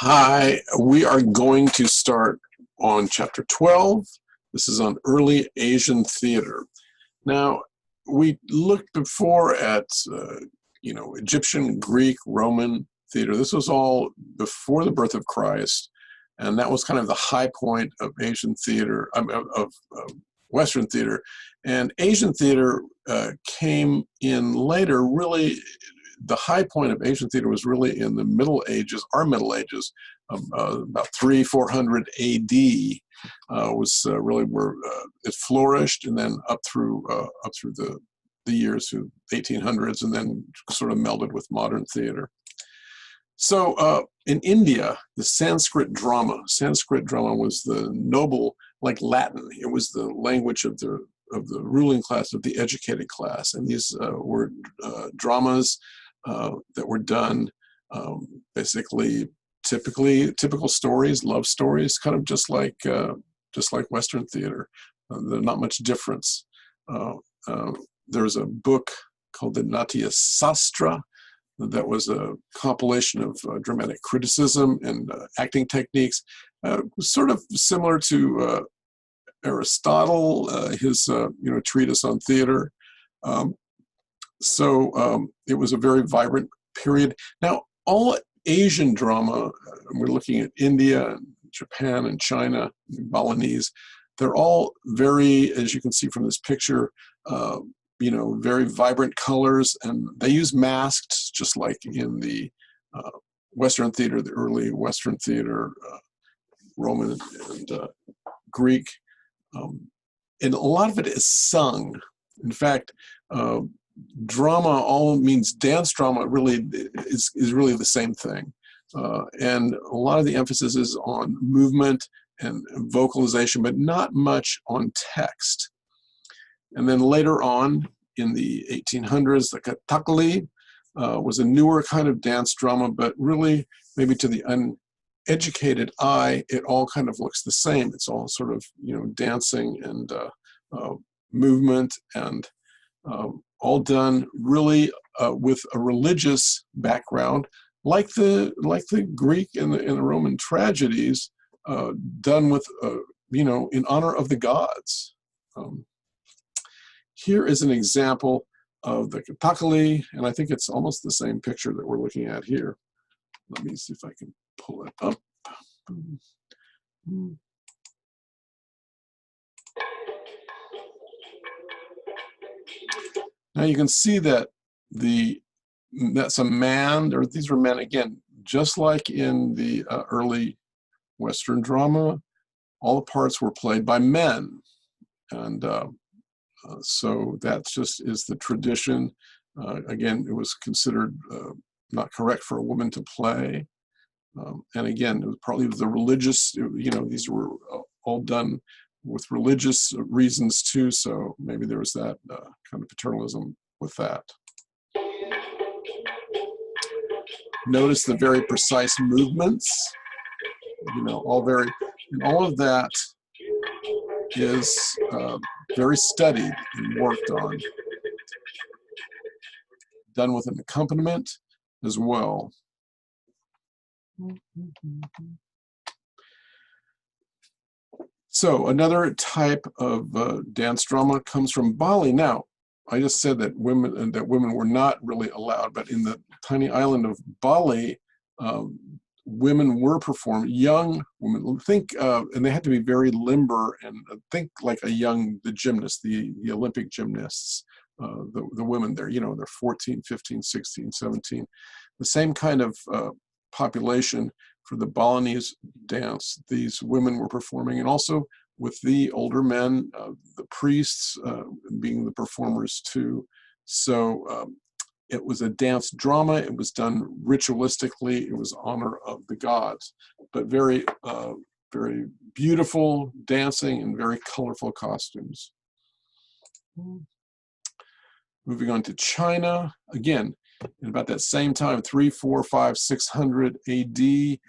Hi, we are going to start on chapter 12. This is on early Asian theater. Now, we looked before at, Egyptian, Greek, Roman theater. This was all before the birth of Christ, and that was kind of the high point of Asian theater, of Western theater. And Asian theater came in later. Really, the high point of Asian theater was really in the Middle Ages, our Middle Ages, about 400 AD was really where it flourished, and then up through the years to 1800s, and then sort of melded with modern theater. So in India, the Sanskrit drama was the noble, like Latin. It was the language of the ruling class, of the educated class, and these were dramas that were done basically typical stories, love stories, kind of just like Western theater. There's not much difference. There's a book called the Natya Sastra that was a compilation of dramatic criticism and acting techniques, sort of similar to Aristotle, his treatise on theater. So it was a very vibrant period. Now, all Asian drama, we're looking at India, and Japan, and China, and Balinese, they're all very, as you can see from this picture, very vibrant colors, and they use masks just like in the Western theater, the early Western theater, Roman and Greek. And a lot of it is sung. In fact, drama all means dance drama really is really the same thing. And a lot of the emphasis is on movement and vocalization, but not much on text. And then later on in the 1800s, the Kathakali was a newer kind of dance drama, but really maybe to the uneducated eye, it all kind of looks the same. It's all sort of, dancing and movement, and all done really with a religious background, like the Greek and the Roman tragedies, done with in honor of the gods. Here is an example of the Kathakali, and I think it's almost the same picture that we're looking at here. Let me see if I can pull it up. Now you can see that that's a man, or these were men again, just like in the early Western drama. All the parts were played by men, and so that just is the tradition. Again, it was considered not correct for a woman to play, and again, it was probably the religious. These were all done with religious reasons too, so maybe there was that kind of paternalism with that. Notice the very precise movements, all of that is very studied and worked on, done with an accompaniment as well. So another type of dance drama comes from Bali. Now, I just said that women were not really allowed, but in the tiny island of Bali, women were performed. Young women, and they had to be very limber, and think like the gymnasts, the Olympic gymnasts, the women there. They're 14, 15, 16, 17, the same kind of population. For the Balinese dance, these women were performing, and also with the older men, the priests being the performers too. So it was a dance drama. It was done ritualistically. It was honor of the gods, but very, very beautiful dancing and very colorful costumes. Moving on to China, again, in about that same time, 300, 400, 500, 600 AD,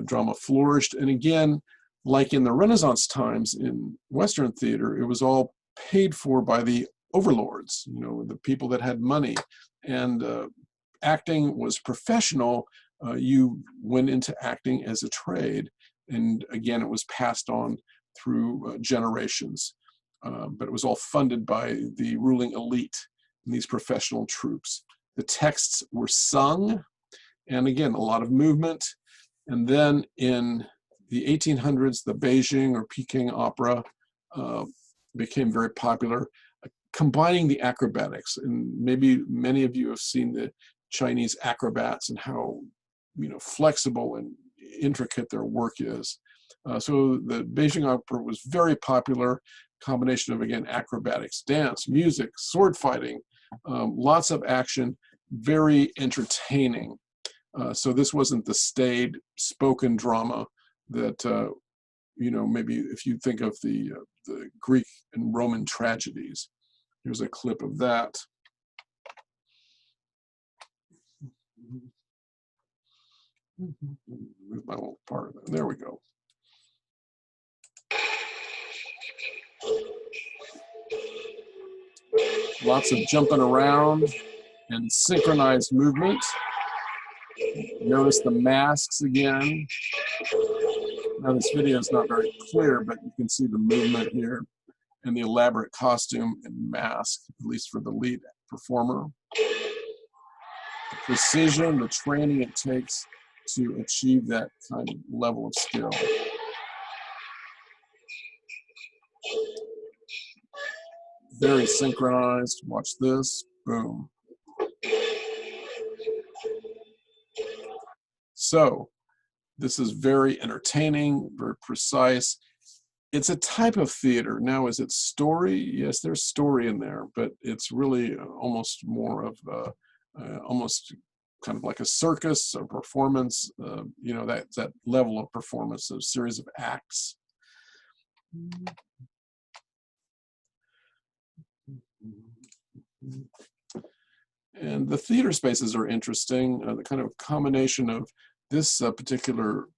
drama flourished. And again, like in the Renaissance times in Western theater, it was all paid for by the overlords, the people that had money. And acting was professional, you went into acting as a trade. And again, it was passed on through generations. But it was all funded by the ruling elite and these professional troops. The texts were sung, and again, a lot of movement. And then in the 1800s, the Beijing or Peking opera became very popular, combining the acrobatics. And maybe many of you have seen the Chinese acrobats and how, you know, flexible and intricate their work is. So the Beijing opera was very popular, combination of, again, acrobatics, dance, music, sword fighting, lots of action, very entertaining. So this wasn't the staid spoken drama that, you know, maybe if you think of the Greek and Roman tragedies. Here's a clip of that. Where's my little part of it? There we go. Lots of jumping around and synchronized movement. Notice the masks again. Now this video is not very clear, but you can see the movement here and the elaborate costume and mask, at least for the lead performer. The precision, the training it takes to achieve that kind of level of skill. Very synchronized. Watch this. Boom. So this is very entertaining, very precise. It's a type of theater. Now, is it story? Yes, there's story in there, but it's really almost more of almost kind of like a circus or performance, you know, that level of performance, a series of acts. And the theater spaces are interesting, the kind of combination of this particular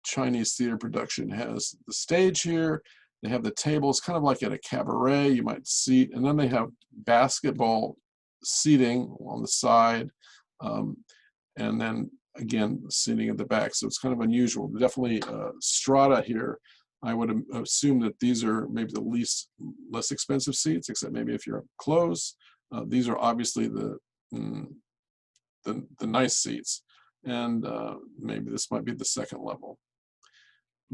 Chinese theater production has the stage here, they have the tables, kind of like at a cabaret, you might seat, and then they have basketball seating on the side, and then again, seating at the back. So it's kind of unusual. Definitely strata here. I would assume that these are maybe the less expensive seats, except maybe if you're up close. These are obviously the nice seats, and maybe this might be the second level.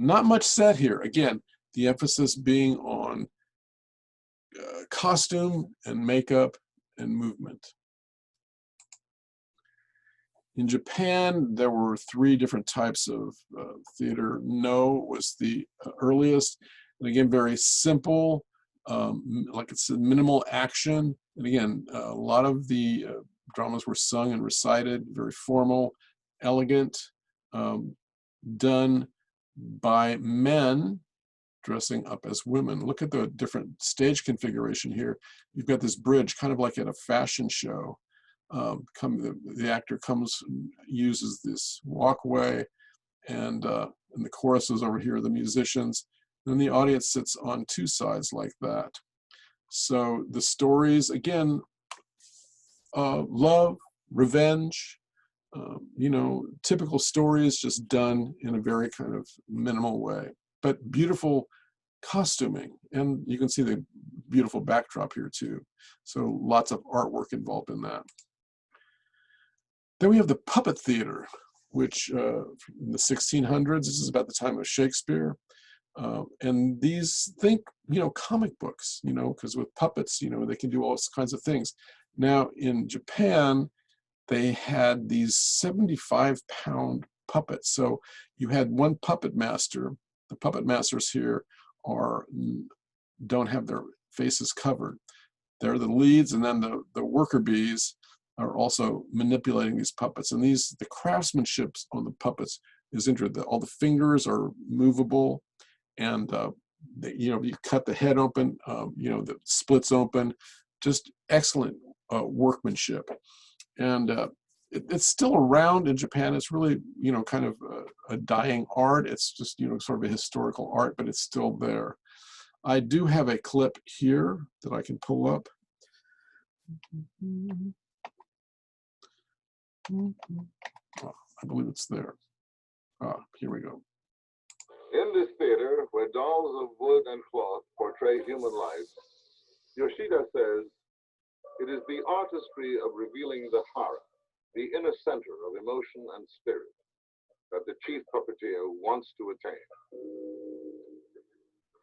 Not much said here. Again, the emphasis being on costume and makeup and movement. In Japan, there were 3 different types of theater. No was the earliest, and again, very simple, like it's minimal action. And again, a lot of the dramas were sung and recited, very formal, elegant, done by men dressing up as women. Look at the different stage configuration here. You've got this bridge, kind of like at a fashion show. The actor comes and uses this walkway, and the chorus is over here, the musicians. Then the audience sits on 2 sides like that. So the stories, again, love, revenge, you know, typical stories, just done in a very kind of minimal way, but beautiful costuming. And you can see the beautiful backdrop here too. So lots of artwork involved in that. Then we have the puppet theater, which in the 1600s, this is about the time of Shakespeare. And these, think, you know, comic books, you know, because with puppets, you know, they can do all kinds of things. Now in Japan, they had these 75-pound puppets. So you had one puppet master. The puppet masters here don't have their faces covered. They're the leads, and then the worker bees are also manipulating these puppets. And the craftsmanship on the puppets is interesting. All the fingers are movable, and you know, you cut the head open, you know, the splits open, just excellent workmanship. And it's still around in Japan. It's really, you know, kind of a dying art. It's just, you know, sort of a historical art, but it's still there. I do have a clip here that I can pull up. I believe it's there. Here we go. In this theater, where dolls of wood and cloth portray human life, Yoshida says, it is the artistry of revealing the hara, the inner center of emotion and spirit, that the chief puppeteer wants to attain.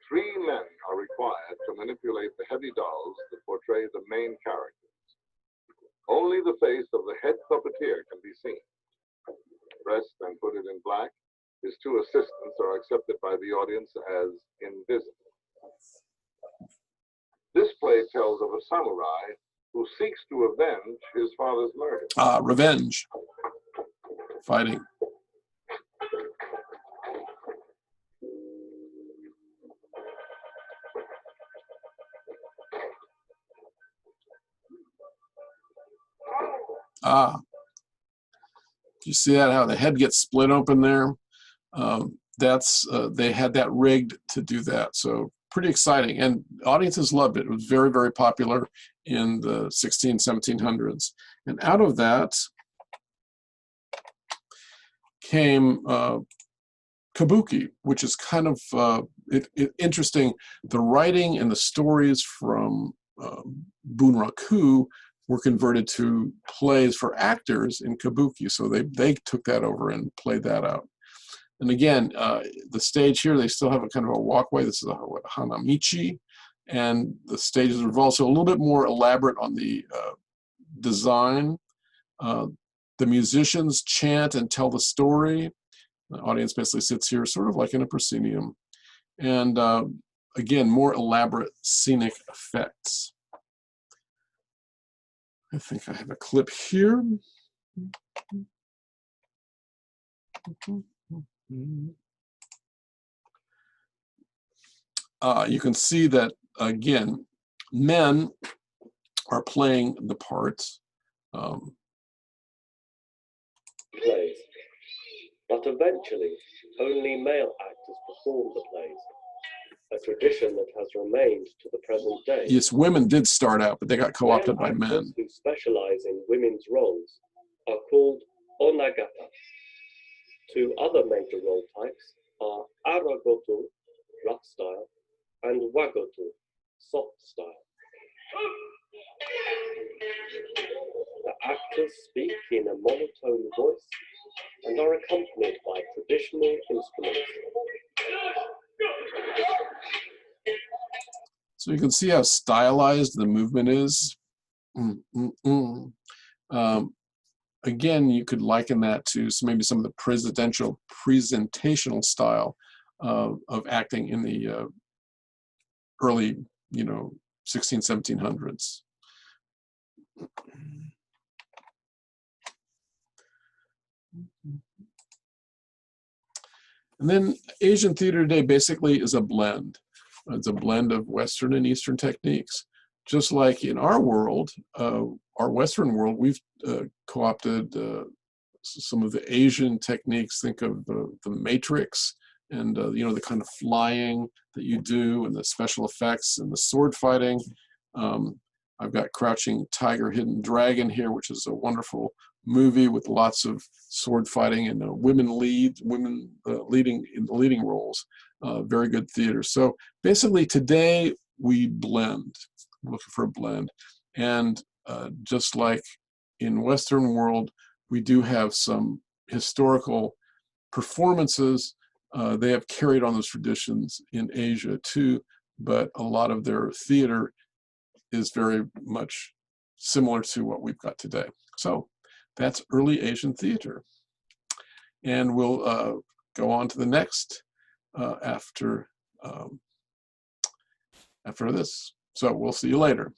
3 men are required to manipulate the heavy dolls that portray the main characters. Only the face of the head puppeteer can be seen. Dressed and hooded in black, his 2 assistants are accepted by the audience as invisible. This play tells of a samurai who seeks to avenge his father's murder. Revenge. Fighting. You see that, how the head gets split open there? They had that rigged to do that. So pretty exciting. And audiences loved it. It was very, very popular in the 1700s. And out of that came kabuki, which is kind of interesting. The writing and the stories from bunraku were converted to plays for actors in kabuki. So they took that over and played that out. And again, the stage here, they still have a kind of a walkway. This is a hanamichi. And the stages are also a little bit more elaborate on the design. The musicians chant and tell the story. The audience basically sits here sort of like in a proscenium. And again, more elaborate scenic effects. I think I have a clip here. You can see that, again, men are playing the parts. Plays. But eventually, only male actors perform the plays, a tradition that has remained to the present day. Yes, women did start out, but they got co-opted by men. Actors who specialize in women's roles are called onagata. 2 other major role types are aragoto, rough style, and wagoto, soft style. The actors speak in a monotone voice and are accompanied by traditional instruments. So you can see how stylized the movement is. Again, you could liken that to maybe some of the presentational style of acting in the early, 1700s. And then Asian theater today basically is a blend. It's a blend of Western and Eastern techniques. Just like in our world, our Western world, we've co-opted some of the Asian techniques. Think of the matrix and the kind of flying that you do and the special effects and the sword fighting. I've got Crouching Tiger, Hidden Dragon here, which is a wonderful movie with lots of sword fighting and women leading in the leading roles. Very good theater. So basically today we blend. I'm looking for a blend. And just like in Western world, we do have some historical performances. They have carried on those traditions in Asia too, but a lot of their theater is very much similar to what we've got today. So that's early Asian theater. And we'll go on to the next after this. So we'll see you later.